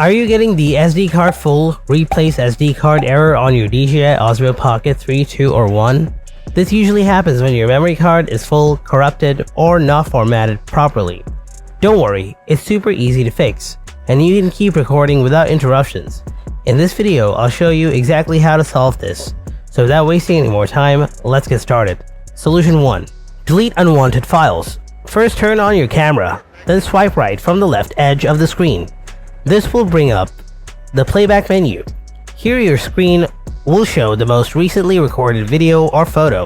Are you getting the SD card full replace SD card error on your DJI Osmo Pocket 3, 2, or 1? This usually happens when your memory card is full, corrupted, or not formatted properly. Don't worry, it's super easy to fix, and you can keep recording without interruptions. In this video, I'll show you exactly how to solve this. So without wasting any more time, let's get started. Solution 1. Delete unwanted files. First turn on your camera, then swipe right from the left edge of the screen. This will bring up the playback menu. Here your screen will show the most recently recorded video or photo.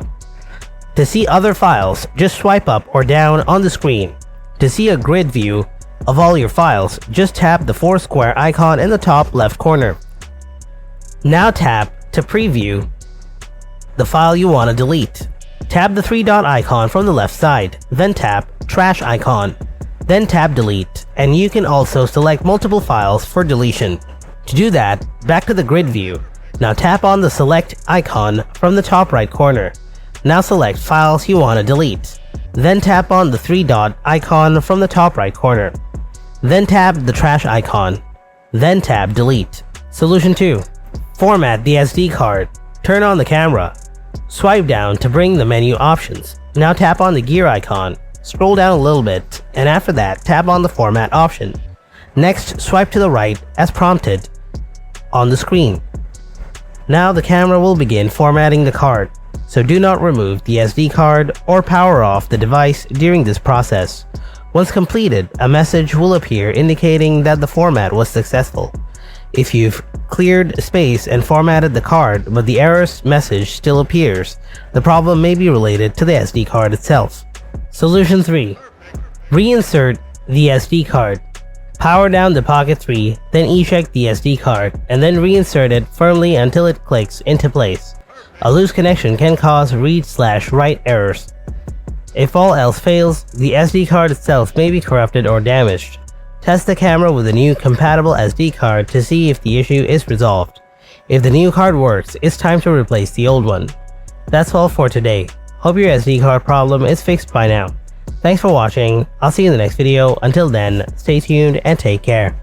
To see other files, just swipe up or down on the screen. To see a grid view of all your files, just tap the 4 square icon in the top left corner. Now tap to preview the file you want to delete. Tap the 3 dot icon from the left side, then tap trash icon, then tap delete, and you can also select multiple files for deletion. To do that, back to the grid view. Now tap on the select icon from the top right corner. Now select files you want to delete. Then tap on the 3 dot icon from the top right corner. Then tap the trash icon. Then tap delete. Solution 2. Format the SD card. Turn on the camera. Swipe down to bring the menu options. Now tap on the gear icon. Scroll down a little bit, and after that, tap on the format option. Next, swipe to the right as prompted on the screen. Now the camera will begin formatting the card, so do not remove the SD card or power off the device during this process. Once completed, a message will appear indicating that the format was successful. If you've cleared space and formatted the card but the error message still appears, the problem may be related to the SD card itself. Solution 3. Reinsert the SD card. Power down the Pocket 3, then eject the SD card, and then reinsert it firmly until it clicks into place. A loose connection can cause read/write errors. If all else fails, the SD card itself may be corrupted or damaged. Test the camera with a new compatible SD card to see if the issue is resolved. If the new card works, it's time to replace the old one. That's all for today. Hope your SD card problem is fixed by now. Thanks for watching. I'll see you in the next video. Until then, stay tuned and take care.